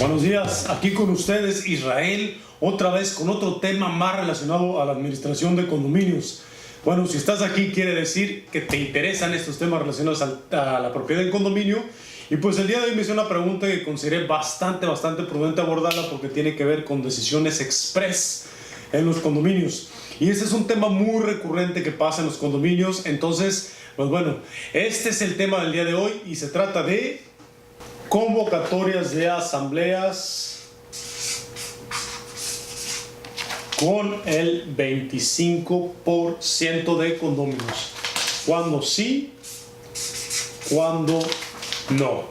Buenos días, aquí con ustedes Israel, otra vez con otro tema más relacionado a la administración de condominios. Bueno, si estás aquí quiere decir que te interesan estos temas relacionados a la propiedad en condominio. Y pues el día de hoy me hice una pregunta que consideré bastante prudente abordarla porque tiene que ver con decisiones express en los condominios. Y ese es un tema muy recurrente que pasa en los condominios. Entonces, pues bueno, este es el tema del día de hoy y se trata de convocatorias de asambleas con el 25% de condominios. ¿Cuándo sí? ¿Cuándo no?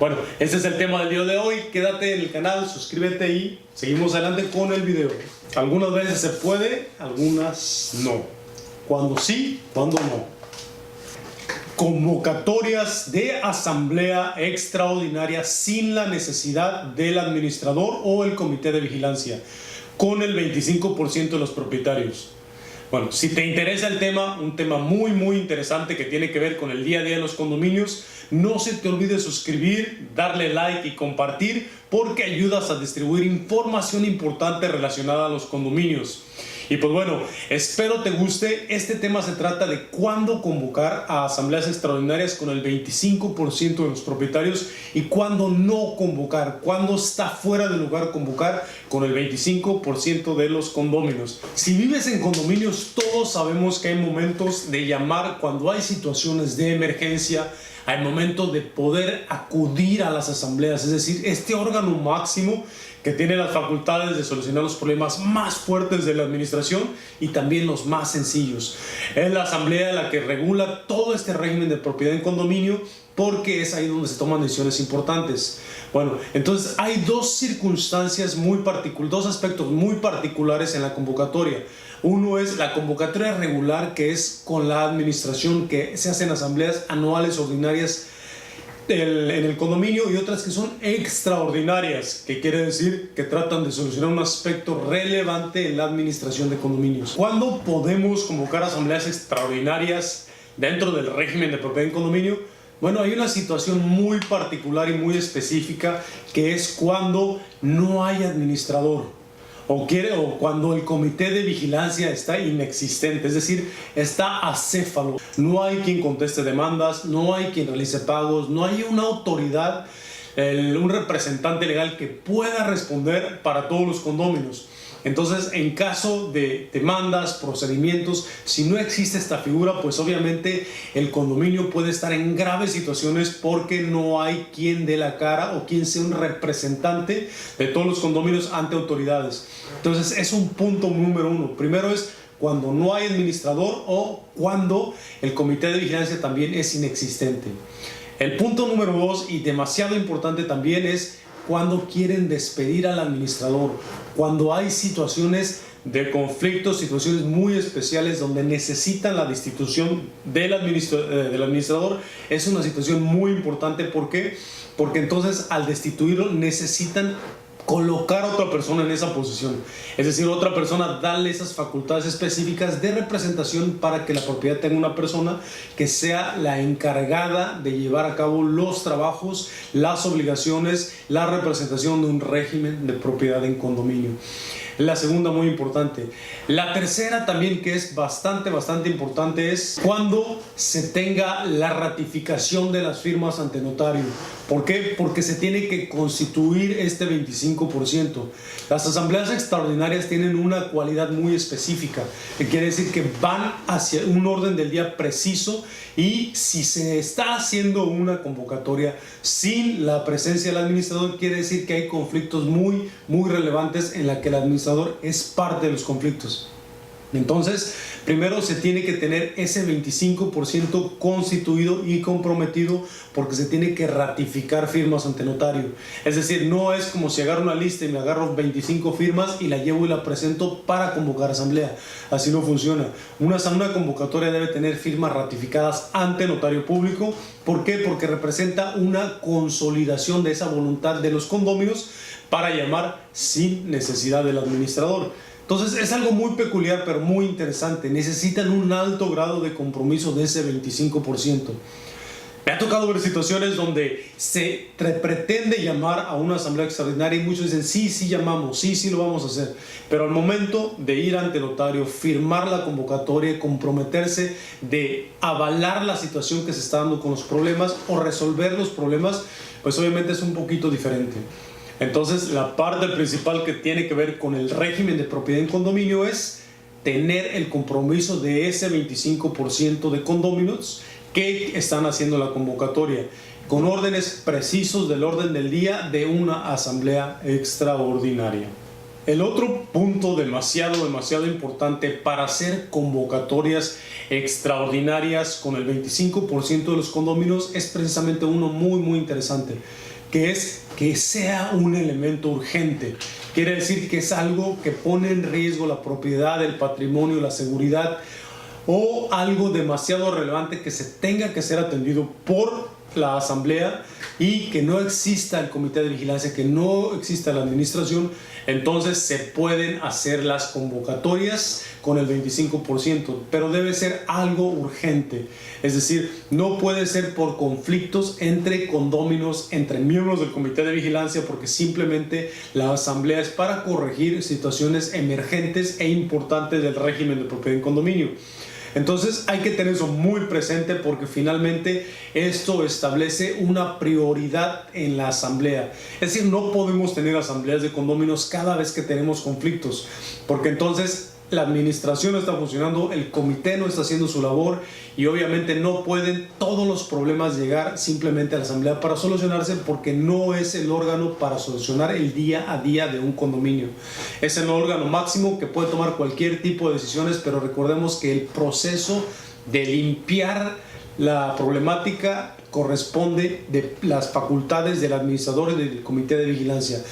Bueno, este es el tema del día de hoy. Quédate en el canal, suscríbete y seguimos adelante con el video. Algunas veces se puede, algunas no. ¿Cuándo sí? ¿Cuándo no? Convocatorias de asamblea extraordinaria sin la necesidad del administrador o el comité de vigilancia, con el 25% de los propietarios. Bueno, si te interesa el tema, un tema muy interesante que tiene que ver con el día a día de los condominios, no se te olvide suscribir, darle like y compartir porque ayudas a distribuir información importante relacionada a los condominios. Y pues bueno, espero te guste. Este tema se trata de cuándo convocar a asambleas extraordinarias con el 25% de los propietarios y cuándo no convocar, cuándo está fuera de lugar convocar con el 25% de los condominios. Si vives en condominios, todos sabemos que hay momentos de llamar cuando hay situaciones de emergencia, hay momentos de poder acudir a las asambleas, es decir, este órgano máximo que tiene las facultades de solucionar los problemas más fuertes de la administración y también los más sencillos. Es la asamblea la que regula todo este régimen de propiedad en condominio porque es ahí donde se toman decisiones importantes. Bueno, entonces hay dos circunstancias dos aspectos muy particulares en la convocatoria. Uno es la convocatoria regular, que es con la administración, que se hacen asambleas anuales ordinarias en el condominio, y otras que son extraordinarias, que quiere decir que tratan de solucionar un aspecto relevante en la administración de condominios. ¿Cuándo podemos convocar asambleas extraordinarias dentro del régimen de propiedad en condominio? Bueno, hay una situación muy particular y muy específica, que es cuando no hay administrador o cuando el comité de vigilancia está inexistente, es decir, está acéfalo. No hay quien conteste demandas, no hay quien realice pagos, no hay una autoridad, un representante legal que pueda responder para todos los condominios. Entonces, en caso de demandas, procedimientos, si no existe esta figura, pues obviamente el condominio puede estar en graves situaciones porque no hay quien dé la cara o quien sea un representante de todos los condominios ante autoridades. Entonces, es un punto número uno. Primero es cuando no hay administrador o cuando el comité de vigilancia también es inexistente. El punto número dos, y demasiado importante también, es cuando quieren despedir al administrador, cuando hay situaciones de conflicto, situaciones muy especiales donde necesitan la destitución del administrador. Es una situación muy importante. ¿Por qué? Porque entonces al destituirlo necesitan colocar a otra persona en esa posición, es decir, otra persona, darle esas facultades específicas de representación para que la propiedad tenga una persona que sea la encargada de llevar a cabo los trabajos, las obligaciones, la representación de un régimen de propiedad en condominio. La segunda, muy importante. La tercera también, que es bastante importante, es cuando se tenga la ratificación de las firmas ante notario. ¿Por qué? Porque se tiene que constituir este 25%. Las asambleas extraordinarias tienen una cualidad muy específica, que quiere decir que van hacia un orden del día preciso, y si se está haciendo una convocatoria sin la presencia del administrador, quiere decir que hay conflictos muy relevantes en la que el administrador es parte de los conflictos. Entonces, primero se tiene que tener ese 25% constituido y comprometido, porque se tiene que ratificar firmas ante notario. Es decir, no es como si agarro una lista y me agarro 25 firmas y la llevo y la presento para convocar asamblea. Así no funciona. Una convocatoria debe tener firmas ratificadas ante notario público. ¿Por qué? Porque representa una consolidación de esa voluntad de los condominios para llamar sin necesidad del administrador. Entonces es algo muy peculiar pero muy interesante. Necesitan un alto grado de compromiso de ese 25%. Me ha tocado ver situaciones donde se pretende llamar a una asamblea extraordinaria y muchos dicen sí llamamos, sí lo vamos a hacer, pero al momento de ir ante notario, firmar la convocatoria, comprometerse de avalar la situación que se está dando con los problemas o resolver los problemas, pues obviamente es un poquito diferente. Entonces la parte principal que tiene que ver con el régimen de propiedad en condominio es tener el compromiso de ese 25% de condóminos que están haciendo la convocatoria, con órdenes precisos del orden del día de una asamblea extraordinaria. El otro punto demasiado importante para hacer convocatorias extraordinarias con el 25% de los condóminos es precisamente uno muy interesante, que es que sea un elemento urgente. Quiere decir que es algo que pone en riesgo la propiedad, el patrimonio, la seguridad, o algo demasiado relevante que se tenga que ser atendido por la asamblea y que no exista el comité de vigilancia, que no exista la administración. Entonces se pueden hacer las convocatorias con el 25%, pero debe ser algo urgente. Es decir, no puede ser por conflictos entre condóminos, entre miembros del comité de vigilancia, porque simplemente la asamblea es para corregir situaciones emergentes e importantes del régimen de propiedad en condominio. Entonces hay que tener eso muy presente, porque finalmente esto establece una prioridad en la asamblea. Es decir, no podemos tener asambleas de condóminos cada vez que tenemos conflictos, porque entonces la administración no está funcionando, el comité no está haciendo su labor y obviamente no pueden todos los problemas llegar simplemente a la asamblea para solucionarse, porque no es el órgano para solucionar el día a día de un condominio. Es el órgano máximo que puede tomar cualquier tipo de decisiones, pero recordemos que el proceso de limpiar la problemática corresponde de las facultades del administrador y del comité de vigilancia.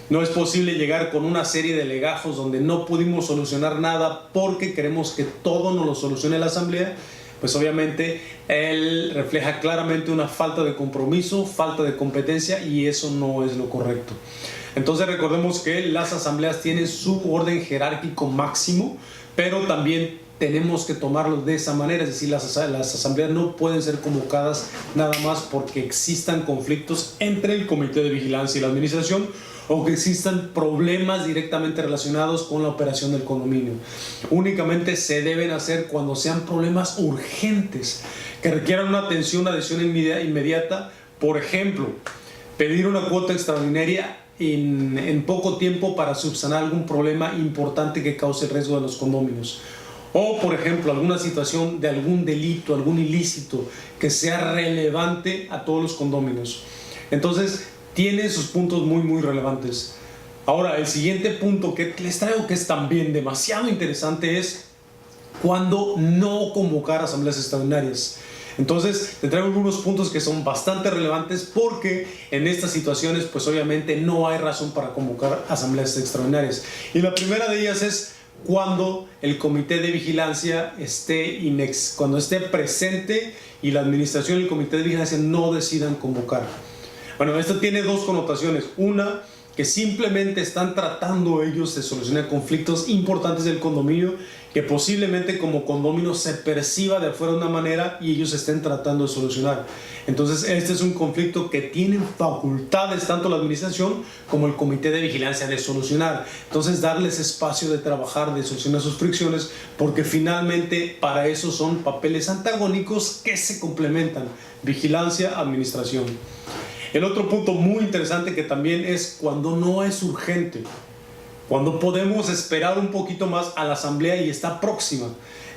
No es posible llegar con una serie de legajos donde no pudimos solucionar nada porque queremos que todo nos lo solucione la asamblea. Pues obviamente él refleja claramente una falta de compromiso, falta de competencia, y eso no es lo correcto. Entonces recordemos que las asambleas tienen su orden jerárquico máximo, pero también tenemos que tomarlo de esa manera. Es decir, las asambleas no pueden ser convocadas nada más porque existan conflictos entre el comité de vigilancia y la administración, o que existan problemas directamente relacionados con la operación del condominio. Únicamente se deben hacer cuando sean problemas urgentes que requieran una atención inmediata. Por ejemplo, pedir una cuota extraordinaria en poco tiempo para subsanar algún problema importante que cause el riesgo de los condominios. O, por ejemplo, alguna situación de algún delito, algún ilícito que sea relevante a todos los condóminos. Entonces, tiene sus puntos muy relevantes. Ahora, el siguiente punto que les traigo, que es también demasiado interesante, es cuando no convocar asambleas extraordinarias. Entonces, te traigo algunos puntos que son bastante relevantes, porque en estas situaciones, pues obviamente no hay razón para convocar asambleas extraordinarias. Y la primera de ellas es cuando el comité de vigilancia cuando esté presente y la administración y el comité de vigilancia no decidan convocar. Bueno, esto tiene dos connotaciones. Una, que simplemente están tratando ellos de solucionar conflictos importantes del condominio, que posiblemente como condominio se perciba de afuera de una manera y ellos estén tratando de solucionar. Entonces este es un conflicto que tienen facultades tanto la administración como el comité de vigilancia de solucionar. Entonces darles espacio de trabajar, de solucionar sus fricciones, porque finalmente para eso son papeles antagónicos que se complementan: vigilancia, administración. El otro punto muy interesante que también es cuando no es urgente, cuando podemos esperar un poquito más a la asamblea y está próxima,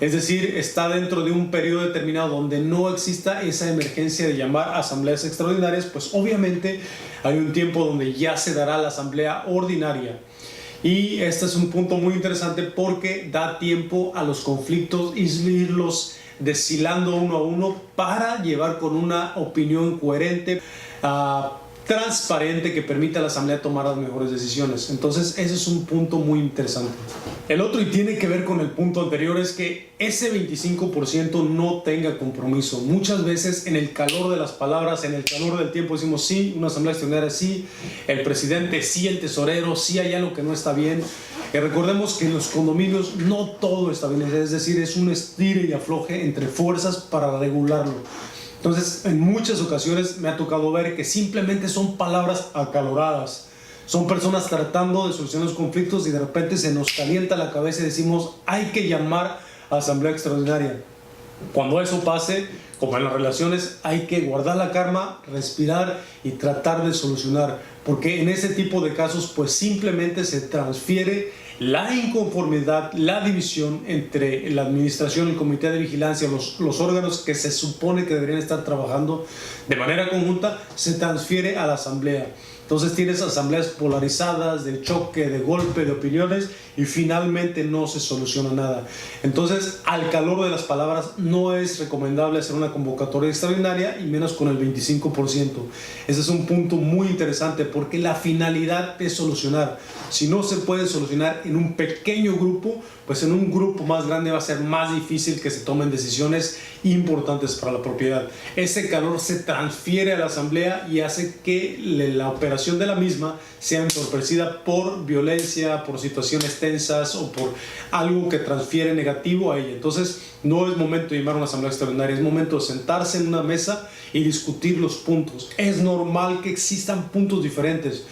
es decir, está dentro de un periodo determinado donde no exista esa emergencia de llamar a asambleas extraordinarias, pues obviamente hay un tiempo donde ya se dará la asamblea ordinaria. Y este es un punto muy interesante porque da tiempo a los conflictos y irlos deshilando uno a uno para llevar con una opinión coherente, transparente, que permita a la asamblea tomar las mejores decisiones. Entonces ese es un punto muy interesante. El otro, y tiene que ver con el punto anterior, es que ese 25% no tenga compromiso. Muchas veces en el calor de las palabras, en el calor del tiempo decimos sí, una asamblea extraordinaria sí, el presidente sí, el tesorero sí, hay algo que no está bien. Recordemos que en los condominios no todo está bien, es decir, es un estire y afloje entre fuerzas para regularlo. Entonces, en muchas ocasiones me ha tocado ver que simplemente son palabras acaloradas. Son personas tratando de solucionar los conflictos y de repente se nos calienta la cabeza y decimos, hay que llamar a asamblea extraordinaria. Cuando eso pase, como en las relaciones, hay que guardar la calma, respirar y tratar de solucionar. Porque en ese tipo de casos, pues simplemente se transfiere la inconformidad, la división entre la administración, el comité de vigilancia, los órganos que se supone que deberían estar trabajando de manera conjunta, se transfiere a la asamblea. Entonces tienes asambleas polarizadas, de choque, de golpe, de opiniones y finalmente no se soluciona nada. Entonces, al calor de las palabras, no es recomendable hacer una convocatoria extraordinaria y menos con el 25%. Ese es un punto muy interesante porque la finalidad es solucionar. Si no se puede solucionar en un pequeño grupo, pues en un grupo más grande va a ser más difícil que se tomen decisiones importantes para la propiedad. Ese calor se transfiere a la asamblea y hace que la operación de la misma sea entorpecida por violencia, por situaciones tensas o por algo que transfiere negativo a ella. Entonces no es momento de llamar a una asamblea extraordinaria, es momento de sentarse en una mesa y discutir los puntos. Es normal que existan puntos diferentes.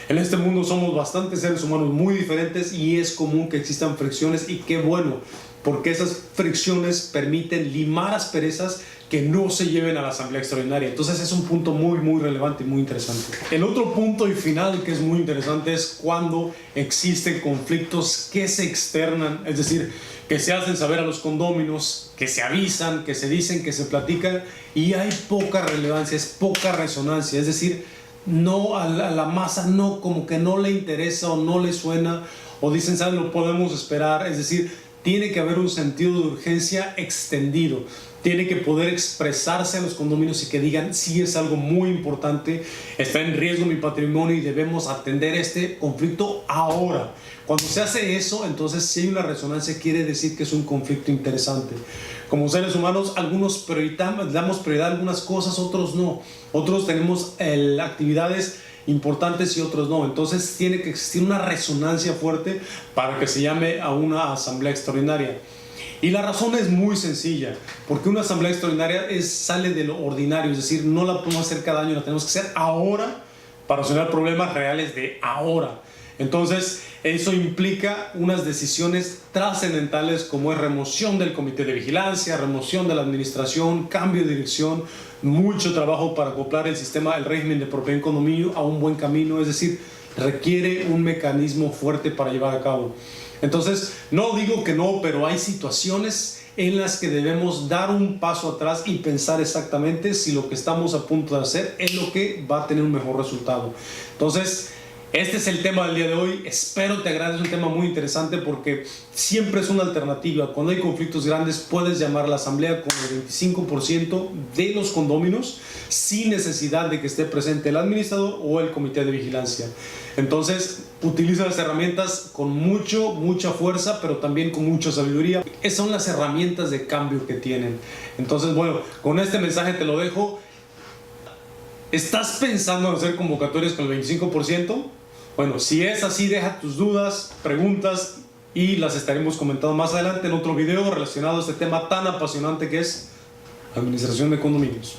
En este mundo somos bastantes seres humanos muy diferentes y es común que existan fricciones, y qué bueno, porque esas fricciones permiten limar asperezas que no se lleven a la asamblea extraordinaria. Entonces es un punto muy relevante y muy interesante. El otro punto y final que es muy interesante es cuando existen conflictos que se externan, es decir, que se hacen saber a los condóminos, que se avisan, que se dicen, que se platican y hay poca relevancia, es poca resonancia, es decir, no a la masa, no, como que no le interesa o no le suena, o dicen, ¿saben? Lo podemos esperar. Es decir, tiene que haber un sentido de urgencia extendido. Tiene que poder expresarse a los condominios y que digan, sí, es algo muy importante, está en riesgo mi patrimonio y debemos atender este conflicto ahora. Cuando se hace eso, entonces si hay una resonancia, quiere decir que es un conflicto interesante. Como seres humanos, algunos damos prioridad a algunas cosas, otros no. Otros tenemos actividades importantes y otros no. Entonces tiene que existir una resonancia fuerte para que se llame a una asamblea extraordinaria. Y la razón es muy sencilla, porque una asamblea extraordinaria sale de lo ordinario, es decir, no la podemos hacer cada año, la tenemos que hacer ahora para solucionar problemas reales de ahora. Entonces, eso implica unas decisiones trascendentales como es remoción del comité de vigilancia, remoción de la administración, cambio de dirección, mucho trabajo para acoplar el sistema, el régimen de propiedad en condominio a un buen camino, es decir, requiere un mecanismo fuerte para llevar a cabo. Entonces, no digo que no, pero hay situaciones en las que debemos dar un paso atrás y pensar exactamente si lo que estamos a punto de hacer es lo que va a tener un mejor resultado. Entonces, este es el tema del día de hoy. Espero te agrade, es un tema muy interesante porque siempre es una alternativa. Cuando hay conflictos grandes puedes llamar a la asamblea con el 25% de los condóminos sin necesidad de que esté presente el administrador o el comité de vigilancia. Entonces utiliza las herramientas con mucha fuerza, pero también con mucha sabiduría. Esas son las herramientas de cambio que tienen. Entonces, bueno, con este mensaje te lo dejo. ¿Estás pensando en hacer convocatorias con el 25%? Bueno, si es así, deja tus dudas, preguntas y las estaremos comentando más adelante en otro video relacionado a este tema tan apasionante que es administración de condominios.